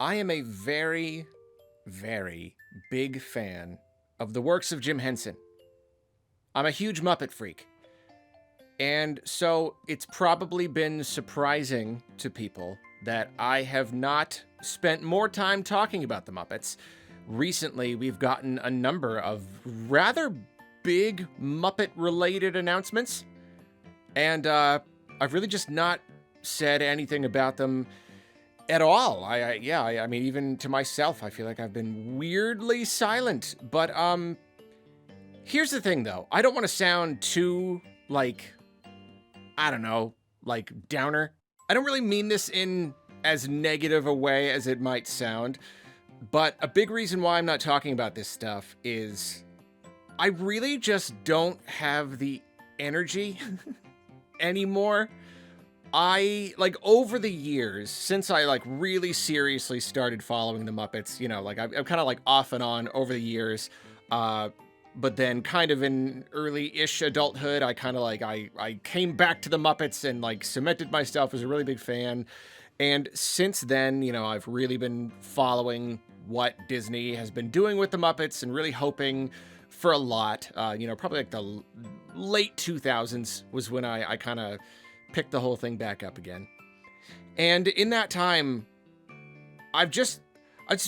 I am a very, very big fan of the works of Jim Henson. I'm a huge Muppet freak. And so it's probably been surprising to people that I have not spent more time talking about the Muppets. Recently, we've gotten a number of rather big Muppet-related announcements, and I've really just not said anything about them at all. I mean, even to myself, I feel like I've been weirdly silent. But here's the thing, though. I don't want to sound too, I don't know, downer. I don't really mean this in as negative a way as it might sound, but a big reason why I'm not talking about this stuff is I really just don't have the energy anymore. Over the years, since I really seriously started following the Muppets, I'm kind of off and on over the years. But then kind of in early-ish adulthood, I kind of I came back to the Muppets and cemented myself as a really big fan. And since then, I've really been following what Disney has been doing with the Muppets and really hoping for a lot. Probably the late 2000s was when I kind of picked the whole thing back up again. And in that time, I've just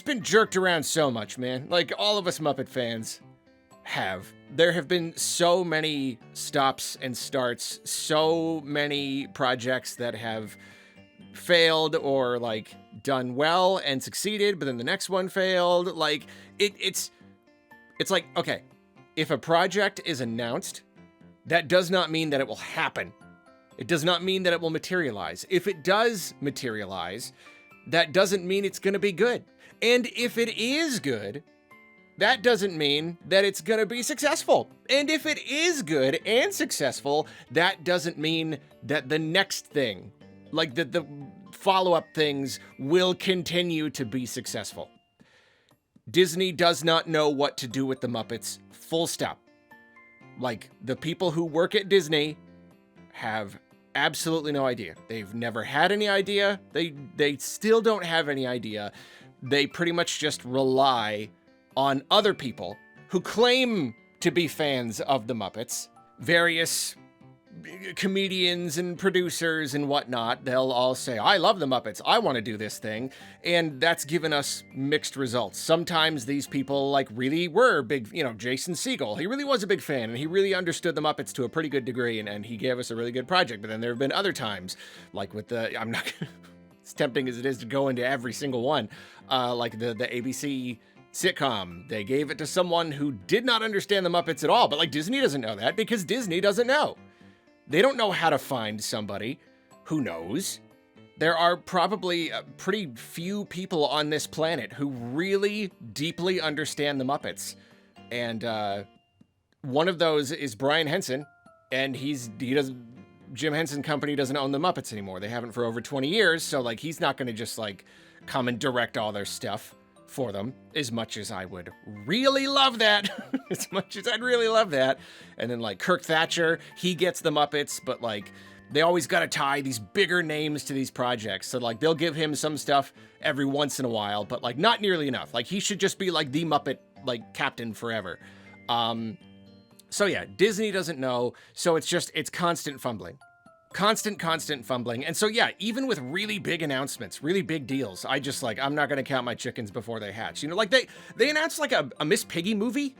been jerked around so much, man. Like all of us Muppet fans there have been so many stops and starts, so many projects that have failed or done well and succeeded, but then the next one failed. It's okay, if a project is announced, that does not mean that it will happen. It does not mean that it will materialize. If it does materialize, that doesn't mean it's going to be good. And if it is good, that doesn't mean that it's going to be successful. And if it is good and successful, that doesn't mean that the next thing, the follow-up things, will continue to be successful. Disney does not know what to do with the Muppets, full stop. The people who work at Disney have absolutely no idea. They've never had any idea. They still don't have any idea. They pretty much just rely on other people who claim to be fans of the Muppets, various comedians and producers and whatnot. They'll all say, I love the Muppets, I want to do this thing. And that's given us mixed results. Sometimes these people really were big, Jason Segel, he really was a big fan and he really understood the Muppets to a pretty good degree and he gave us a really good project. But then there have been other times, with I'm not, as tempting as it is to go into every single one, the ABC sitcom. They gave it to someone who did not understand the Muppets at all, but Disney doesn't know that because Disney doesn't know. They don't know how to find somebody who knows. There are probably pretty few people on this planet who really deeply understand the Muppets. And one of those is Brian Henson, and Jim Henson Company doesn't own the Muppets anymore. They haven't for over 20 years, so he's not going to just come and direct all their stuff for them, as much as I would really love that. As much as I'd really love that. And then Kirk Thatcher, he gets the Muppets, but they always got to tie these bigger names to these projects. So they'll give him some stuff every once in a while, but like not nearly enough. Like he should just be like the Muppet like captain forever. So yeah, Disney doesn't know. So it's constant fumbling. Constant fumbling. And so yeah, even with really big announcements, really big deals, I'm not going to count my chickens before they hatch. You know, like they announced like a Miss Piggy movie.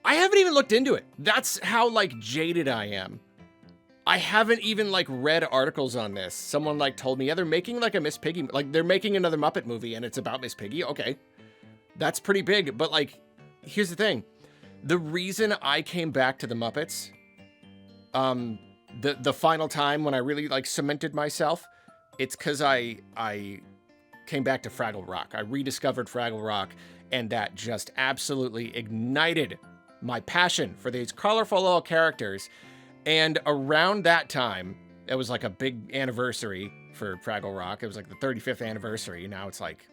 I haven't even looked into it. That's how like jaded I am. I haven't even like read articles on this. Someone like told me, yeah, they're making like a Miss Piggy, like they're making another Muppet movie and it's about Miss Piggy. Okay. That's pretty big. But like, here's the thing. The reason I came back to the Muppets, the final time when I really like cemented myself, it's because I came back to Fraggle Rock. I rediscovered Fraggle Rock, and that just absolutely ignited my passion for these colorful little characters. And around that time, it was like a big anniversary for Fraggle Rock. It was like the 35th anniversary. Now it's like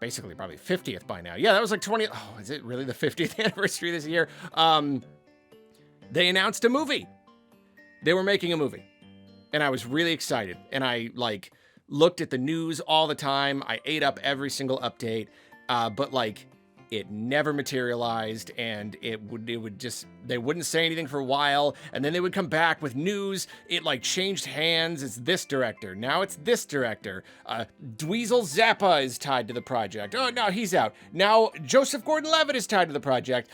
basically probably 50th by now. Yeah, that was like 20. Oh, is it really the 50th anniversary this year? They announced a movie. They were making a movie. And I was really excited. And I like looked at the news all the time. I ate up every single update, but like it never materialized, and it would just, they wouldn't say anything for a while, and then they would come back with news. It like changed hands. It's this director, now it's this director. Dweezil Zappa is tied to the project. Oh, no, he's out. Now Joseph Gordon-Levitt is tied to the project.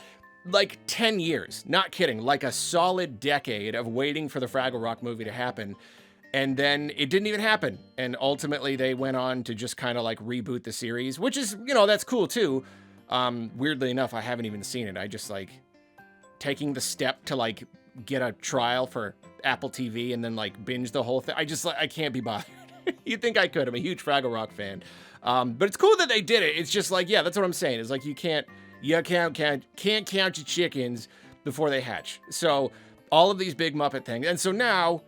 Like 10 years, not kidding, like a solid decade of waiting for the Fraggle Rock movie to happen. And then it didn't even happen. And ultimately they went on to just kind of like reboot the series, which is, you know, that's cool too. Weirdly enough, I haven't even seen it. I just like taking the step to like get a trial for Apple TV and then like binge the whole thing. I can't be bothered. You'd think I could. I'm a huge Fraggle Rock fan. But it's cool that they did it. It's just like, yeah, that's what I'm saying. It's like you can't count your chickens before they hatch. So all of these big Muppet things. And so now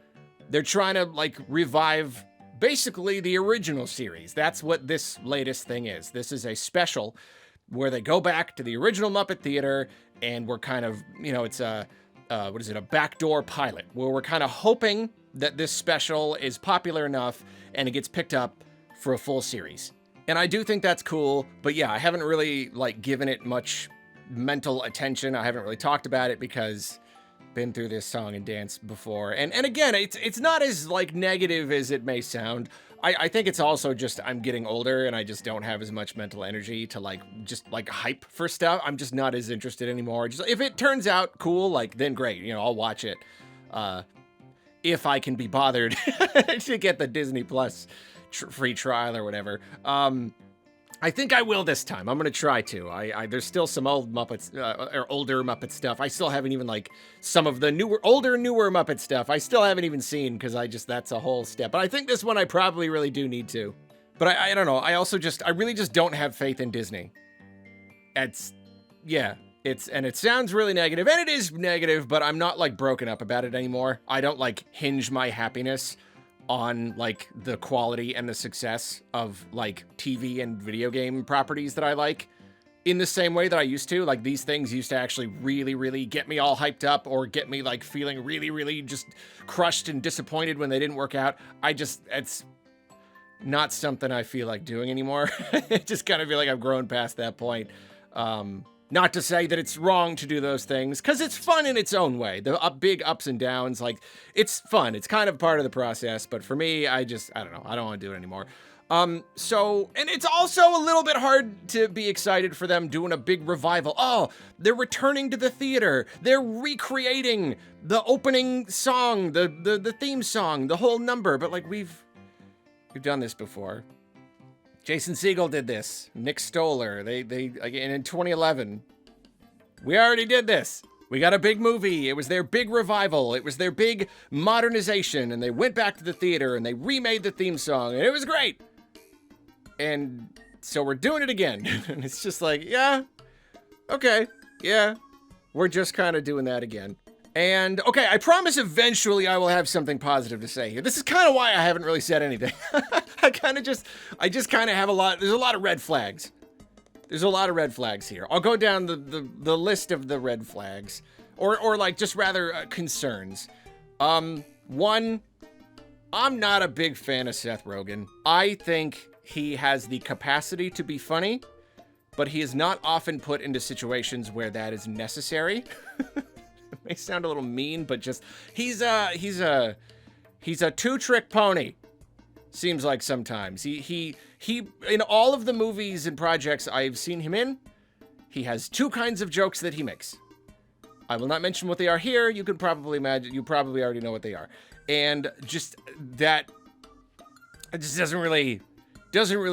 they're trying to like revive basically the original series. That's what this latest thing is. This is a special where they go back to the original Muppet Theater, and we're kind of, you know, it's a backdoor pilot, where we're kind of hoping that this special is popular enough and it gets picked up for a full series. And I do think that's cool, but yeah, I haven't really like given it much mental attention. I haven't really talked about it because been through this song and dance before. And again, it's not as like negative as it may sound. I think it's also just I'm getting older and I just don't have as much mental energy to like just like hype for stuff. I'm just not as interested anymore. Just if it turns out cool, like then great, you know, I'll watch it. If I can be bothered to get the Disney Plus free trial or whatever. I think I will this time. I'm gonna try to. There's still some old Muppets or older Muppet stuff. I still haven't even like some of the newer Muppet stuff. I still haven't even seen because that's a whole step. But I think this one I probably really do need to. But I don't know. I really just don't have faith in Disney. And it sounds really negative, and it is negative. But I'm not like broken up about it anymore. I don't like hinge my happiness on like the quality and the success of like TV and video game properties that I like in the same way that I used to. Like these things used to actually really, really get me all hyped up or get me like feeling really, really just crushed and disappointed when they didn't work out. It's not something I feel like doing anymore. It just kind of feel like I've grown past that point. Not to say that it's wrong to do those things, because it's fun in its own way. The big ups and downs, like, it's fun. It's kind of part of the process. But for me, I don't know. I don't want to do it anymore. And it's also a little bit hard to be excited for them doing a big revival. Oh, they're returning to the theater. They're recreating the opening song, the theme song, the whole number. But, like, we've done this before. Jason Segel did this. Nick Stoller. They again in 2011. We already did this. We got a big movie. It was their big revival. It was their big modernization, and they went back to the theater and they remade the theme song, and it was great. And so we're doing it again. And it's just like, yeah, okay, yeah, we're just kind of doing that again. And, okay, I promise eventually I will have something positive to say here. This is kind of why I haven't really said anything. I just kind of have there's a lot of red flags. There's a lot of red flags here. I'll go down the list of the red flags. Or like, just rather, concerns. One, I'm not a big fan of Seth Rogen. I think he has the capacity to be funny, but he is not often put into situations where that is necessary. It may sound a little mean, but just he's a two-trick pony. Seems like sometimes he in all of the movies and projects I've seen him in, he has two kinds of jokes that he makes. I will not mention what they are here. You can probably imagine. You probably already know what they are, and just that it just doesn't really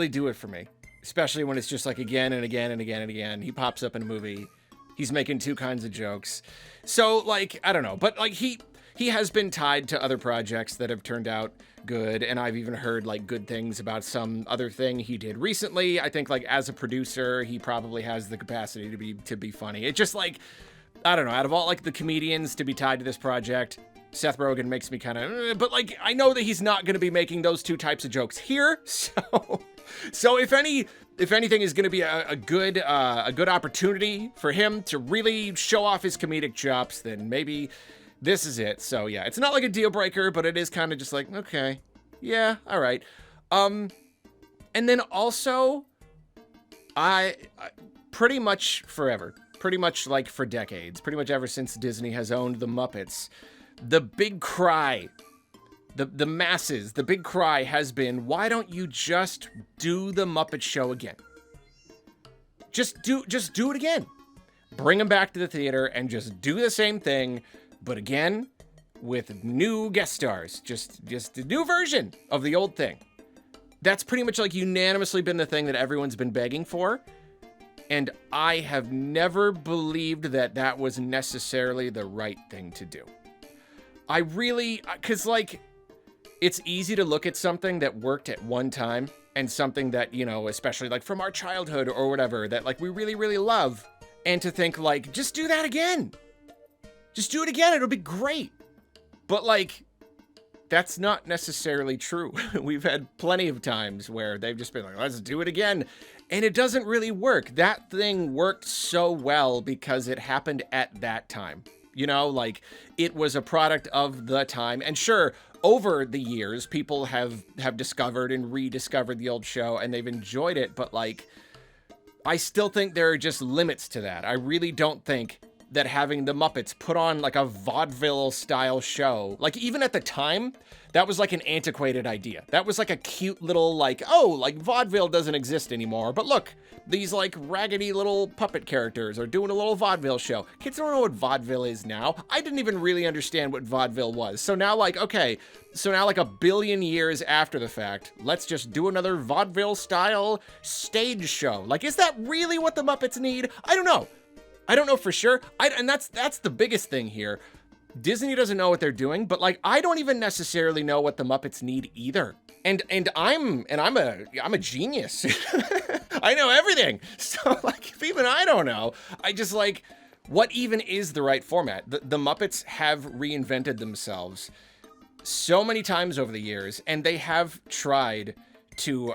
do it for me. Especially when it's just like again and again and again and again. He pops up in a movie. He's making two kinds of jokes. So, like, I don't know. But, like, he has been tied to other projects that have turned out good. And I've even heard, like, good things about some other thing he did recently. I think, like, as a producer, he probably has the capacity to be funny. It just, like, I don't know. Out of all, like, the comedians to be tied to this project, Seth Rogen makes me kind of... But, like, I know that he's not going to be making those two types of jokes here. So if anything is going to be a good opportunity for him to really show off his comedic chops, then maybe this is it. So yeah, it's not like a deal breaker, but it is kind of just like, okay, yeah, all right. And then also, I pretty much forever, pretty much like for decades, pretty much ever since Disney has owned the Muppets, the big cry, the masses, the big cry has been, why don't you just do the Muppet Show again? Just do it again. Bring them back to the theater and just do the same thing, but again, with new guest stars. Just a new version of the old thing. That's pretty much like unanimously been the thing that everyone's been begging for. And I have never believed that that was necessarily the right thing to do. I really, because like, it's easy to look at something that worked at one time and something that, you know, especially like from our childhood or whatever, that like we really, really love, and to think like, just do that again. Just do it again. It'll be great. But like, that's not necessarily true. We've had plenty of times where they've just been like, let's do it again. And it doesn't really work. That thing worked so well because it happened at that time. You know, like it was a product of the time. And sure, over the years, people have discovered and rediscovered the old show and they've enjoyed it. But like, I still think there are just limits to that. I really don't think that having the Muppets put on like a vaudeville style show, like even at the time, that was like an antiquated idea. That was like a cute little like, oh, like vaudeville doesn't exist anymore, but look, these like raggedy little puppet characters are doing a little vaudeville show. Kids don't know what vaudeville is now. I didn't even really understand what vaudeville was. So now like, okay, so now like a billion years after the fact, let's just do another vaudeville style stage show. Like, is that really what the Muppets need? I don't know. I don't know for sure. And that's the biggest thing here. Disney doesn't know what they're doing, but like I don't even necessarily know what the Muppets need either. And I'm a genius. I know everything. So like if even I don't know, I just like, what even is the right format? The Muppets have reinvented themselves so many times over the years, and they have tried to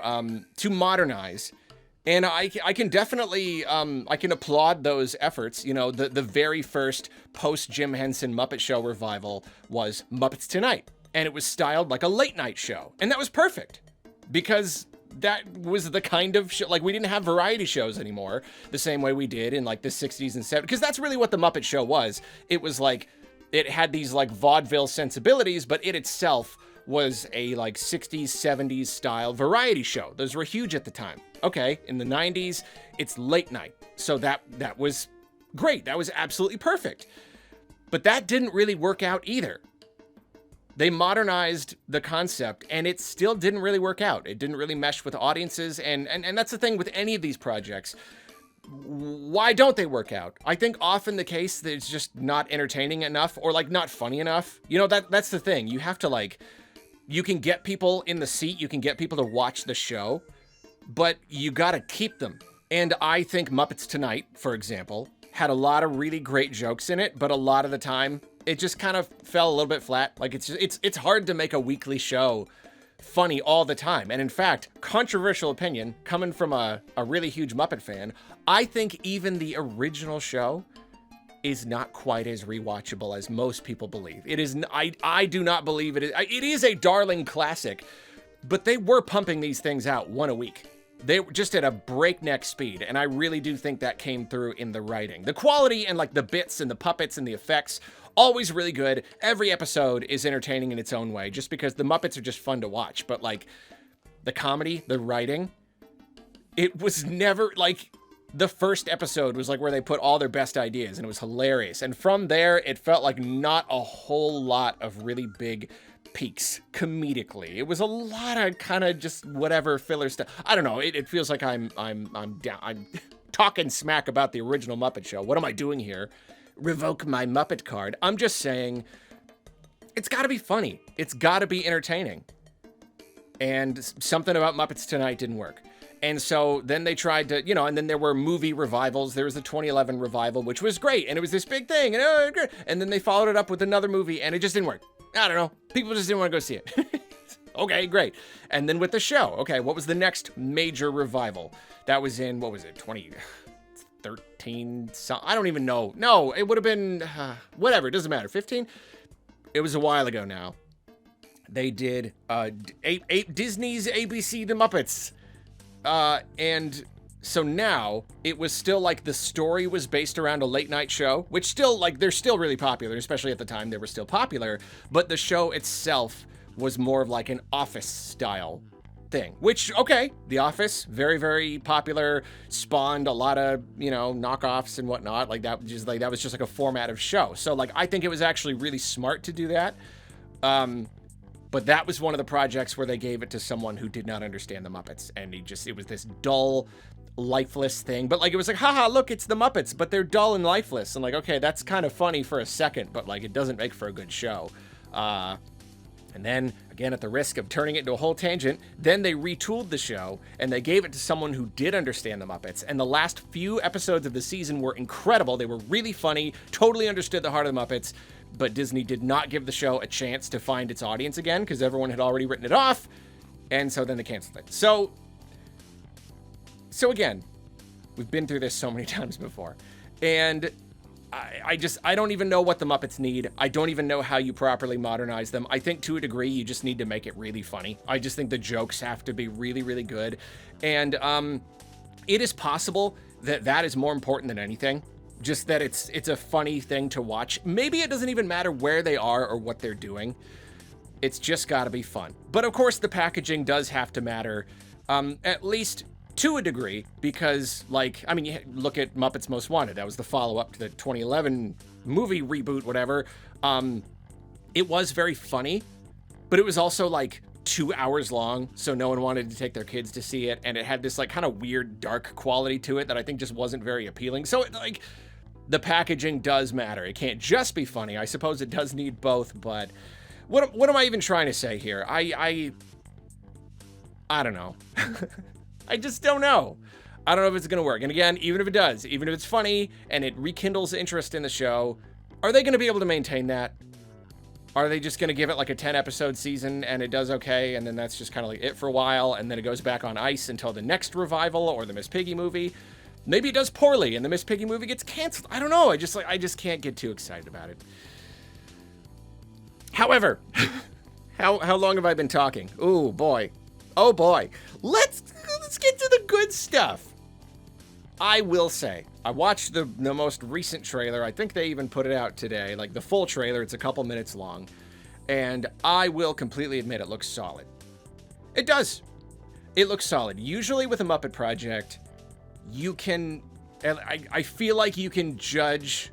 modernize. And I can definitely, I can applaud those efforts. You know, the very first post-Jim Henson Muppet Show revival was Muppets Tonight. And it was styled like a late night show. And that was perfect. Because that was the kind of show, like we didn't have variety shows anymore the same way we did in like the 60s and 70s. Because that's really what the Muppet Show was. It was like, it had these like vaudeville sensibilities, but it itself was a like 60s, 70s style variety show. Those were huge at the time. Okay, in the 90s, it's late night. So that was great. That was absolutely perfect. But that didn't really work out either. They modernized the concept and it still didn't really work out. It didn't really mesh with audiences. And that's the thing with any of these projects. Why don't they work out? I think often the case that it's just not entertaining enough or like not funny enough. You know, that's the thing. You have to like, you can get people in the seat, you can get people to watch the show, but you gotta keep them. And I think Muppets Tonight, for example, had a lot of really great jokes in it, but a lot of the time, it just kind of fell a little bit flat. Like it's hard to make a weekly show funny all the time. And in fact, controversial opinion, coming from a really huge Muppet fan, I think even the original show is not quite as rewatchable as most people believe. It is. I do not believe it is. It is a darling classic, but they were pumping these things out one a week. They were just at a breakneck speed, and I really do think that came through in the writing. The quality and like the bits and the puppets and the effects, always really good. Every episode is entertaining in its own way, just because the Muppets are just fun to watch. But like the comedy, the writing, it was never like. The first episode was like where they put all their best ideas and it was hilarious. And from there, it felt like not a whole lot of really big peaks comedically. It was a lot of kind of just whatever filler stuff. I don't know. It feels like I'm talking smack about the original Muppet Show. What am I doing here? Revoke my Muppet card. I'm just saying it's got to be funny. It's got to be entertaining. And something about Muppets Tonight didn't work. And so then they tried to, you know, and then there were movie revivals. There was the 2011 revival, which was great. And it was this big thing. And then they followed it up with another movie and it just didn't work. I don't know. People just didn't want to go see it. Okay, great. And then with the show, okay, what was the next major revival? That was in, what was it, 2013? I don't even know. No, it would have been, whatever, it doesn't matter. 15? It was a while ago now. They did Disney's ABC The Muppets. And so now it was still like the story was based around a late night show, which still, like, they're still really popular, especially at the time they were still popular. But the show itself was more of like an Office style thing, which, okay, The Office, very, very popular, spawned a lot of, you know, knockoffs and whatnot. Like that was just like a format of show. So like, I think it was actually really smart to do that. But that was one of the projects where they gave it to someone who did not understand the Muppets. And it was this dull, lifeless thing. But like, it was like, haha, look, it's the Muppets, but they're dull and lifeless. And like, okay, that's kind of funny for a second, but like, it doesn't make for a good show. And then, again, at the risk of turning it into a whole tangent, then they retooled the show and they gave it to someone who did understand the Muppets. And the last few episodes of the season were incredible. They were really funny, totally understood the heart of the Muppets, but Disney did not give the show a chance to find its audience again because everyone had already written it off. And so then they canceled it. So again, we've been through this so many times before. And I don't even know what the Muppets need. I don't even know how you properly modernize them. I think to a degree, you just need to make it really funny. I just think the jokes have to be really, really good. And it is possible that that is more important than anything. Just that it's a funny thing to watch. Maybe it doesn't even matter where they are or what they're doing. It's just got to be fun. But of course, the packaging does have to matter, at least to a degree, because, like, I mean, you look at Muppets Most Wanted. That was the follow-up to the 2011 movie reboot, whatever. It was very funny, but it was also, like, 2 hours long, so no one wanted to take their kids to see it, and it had this, like, kind of weird, dark quality to it that I think just wasn't very appealing. So, like, the packaging does matter. It can't just be funny. I suppose it does need both, but what am I even trying to say here? I don't know. I just don't know. I don't know if it's going to work. And again, even if it does, even if it's funny and it rekindles interest in the show, are they going to be able to maintain that? Are they just going to give it like a 10-episode season and it does okay, and then that's just kind of like it for a while, and then it goes back on ice until the next revival or the Miss Piggy movie? Maybe it does poorly and the Miss Piggy movie gets canceled. I don't know. I just can't get too excited about it. However, how long have I been talking? Oh boy. Oh boy. Let's get to the good stuff. I will say, I watched the most recent trailer. I think they even put it out today, like the full trailer. It's a couple minutes long. And I will completely admit it looks solid. It does. It looks solid. Usually with a Muppet project, you can, I feel like you can judge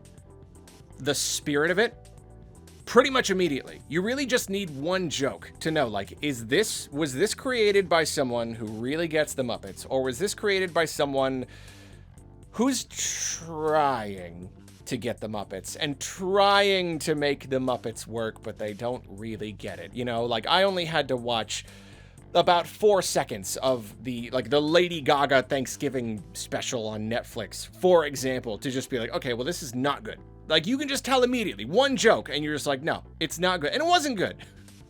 the spirit of it pretty much immediately. You really just need one joke to know, like, was this created by someone who really gets the Muppets, or was this created by someone who's trying to get the Muppets and trying to make the Muppets work, but they don't really get it? You know, like, I only had to watch about 4 seconds of the Lady Gaga Thanksgiving special on Netflix, for example, to just be like, okay, well, this is not good. Like, you can just tell immediately, one joke, and you're just like, no, it's not good. And it wasn't good.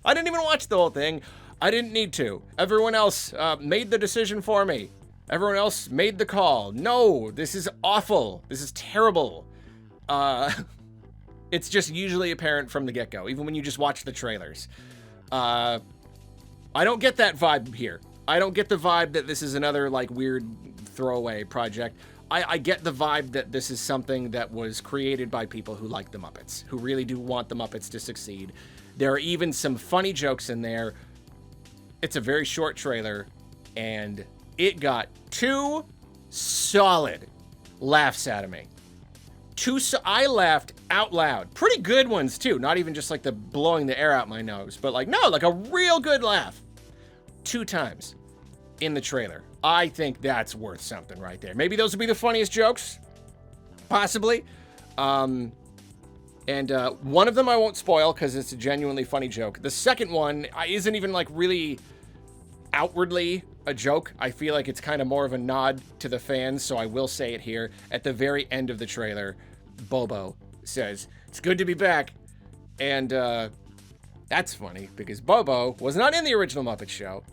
I didn't even watch the whole thing. I didn't need to. Everyone else made the decision for me. Everyone else made the call. No, this is awful. This is terrible. It's just usually apparent from the get-go, even when you just watch the trailers. I don't get that vibe here. I don't get the vibe that this is another, like, weird throwaway project. I get the vibe that this is something that was created by people who like the Muppets, who really do want the Muppets to succeed. There are even some funny jokes in there. It's a very short trailer, and it got 2 solid laughs out of me. I laughed out loud. Pretty good ones, too. Not even just like the blowing the air out my nose, but like, no, like a real good laugh. 2 times in the trailer. I think that's worth something right there. Maybe those would be the funniest jokes. Possibly. And one of them I won't spoil because it's a genuinely funny joke. The second one isn't even like really outwardly a joke. I feel like it's kind of more of a nod to the fans, so I will say it here. At the very end of the trailer, Bobo says, "It's good to be back." And that's funny because Bobo was not in the original Muppet Show.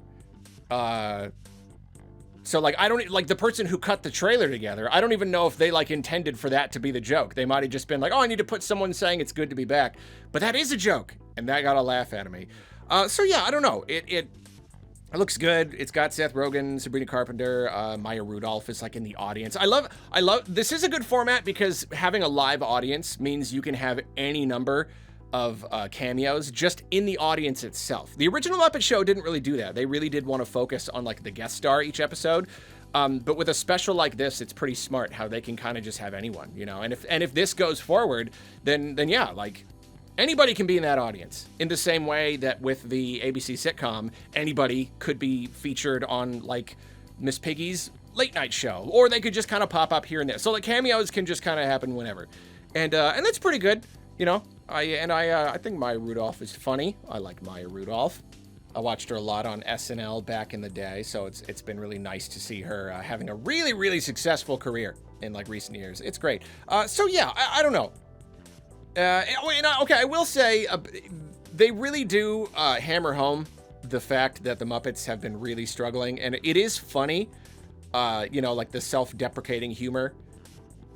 So, like, I don't, like, the person who cut the trailer together, I don't even know if they, like, intended for that to be the joke. They might have just been like, oh, I need to put someone saying it's good to be back. But that is a joke. And that got a laugh out of me. So yeah, I don't know. It looks good. It's got Seth Rogen, Sabrina Carpenter, Maya Rudolph is like in the audience. I love, this is a good format because having a live audience means you can have any number of cameos just in the audience itself. The original Muppet Show didn't really do that. They really did want to focus on like the guest star each episode. But with a special like this, it's pretty smart how they can kind of just have anyone, you know, and if this goes forward, then yeah, like anybody can be in that audience in the same way that with the ABC sitcom, anybody could be featured on like Miss Piggy's late night show, or they could just kind of pop up here and there. So like cameos can just kind of happen whenever. And that's pretty good. You know, I think Maya Rudolph is funny. I like Maya Rudolph. I watched her a lot on SNL back in the day, so it's been really nice to see her having a really, really successful career in like recent years. It's great. So yeah, I don't know. Okay, I will say they really do hammer home the fact that the Muppets have been really struggling, and it is funny. You know, like the self-deprecating humor.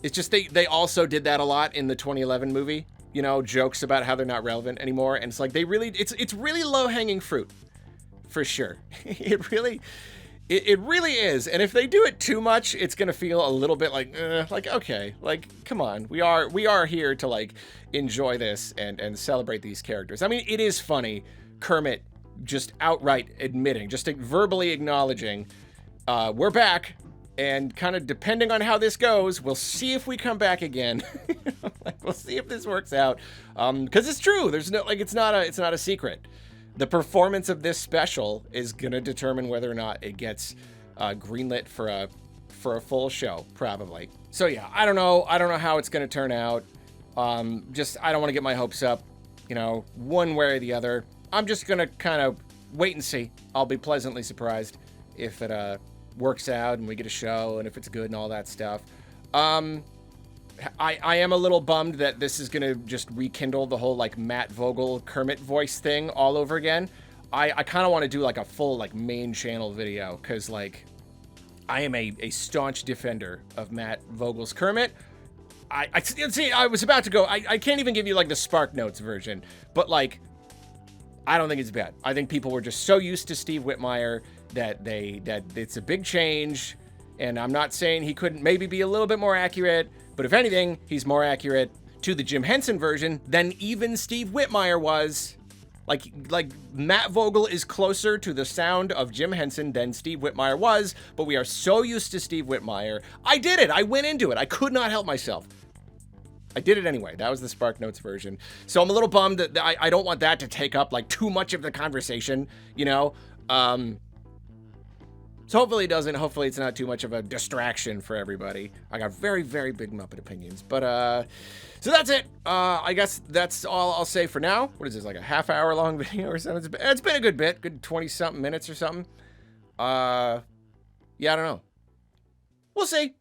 It's just they also did that a lot in the 2011 movie. You know, jokes about how they're not relevant anymore, and it's like they really, it's really low-hanging fruit, for sure. It really is. And if they do it too much, it's gonna feel a little bit like okay, like come on, we are here to like enjoy this and celebrate these characters. I mean, it is funny, Kermit just outright admitting, just verbally acknowledging, we're back. And kind of depending on how this goes, we'll see if we come back again. We'll see if this works out. Because it's true. There's no, like, it's not a secret. The performance of this special is gonna determine whether or not it gets greenlit for a full show, probably. So yeah, I don't know how it's gonna turn out. Just I don't want to get my hopes up, you know, one way or the other. I'm just gonna kind of wait and see. I'll be pleasantly surprised if it works out and we get a show and if it's good and all that stuff. I am a little bummed that this is gonna just rekindle the whole like Matt Vogel Kermit voice thing all over again. I kind of want to do like a full like main channel video because like I am a staunch defender of Matt Vogel's Kermit. I see. I was about to go. I can't even give you like the Spark Notes version, but like I don't think it's bad. I think people were just so used to Steve Whitmire that it's a big change, and I'm not saying he couldn't maybe be a little bit more accurate, but if anything, he's more accurate to the Jim Henson version than even Steve Whitmire was. Like Matt Vogel is closer to the sound of Jim Henson than Steve Whitmire was, but we are so used to Steve Whitmire. I did it. I went into it. I could not help myself. I did it anyway. That was the Spark Notes version. So I'm a little bummed that I don't want that to take up like too much of the conversation, you know? So hopefully it doesn't. Hopefully it's not too much of a distraction for everybody. I got very, very big Muppet opinions. But, so that's it. I guess that's all I'll say for now. What is this, like a half-hour long video or something? It's been a good bit. Good 20-something minutes or something. Yeah, I don't know. We'll see.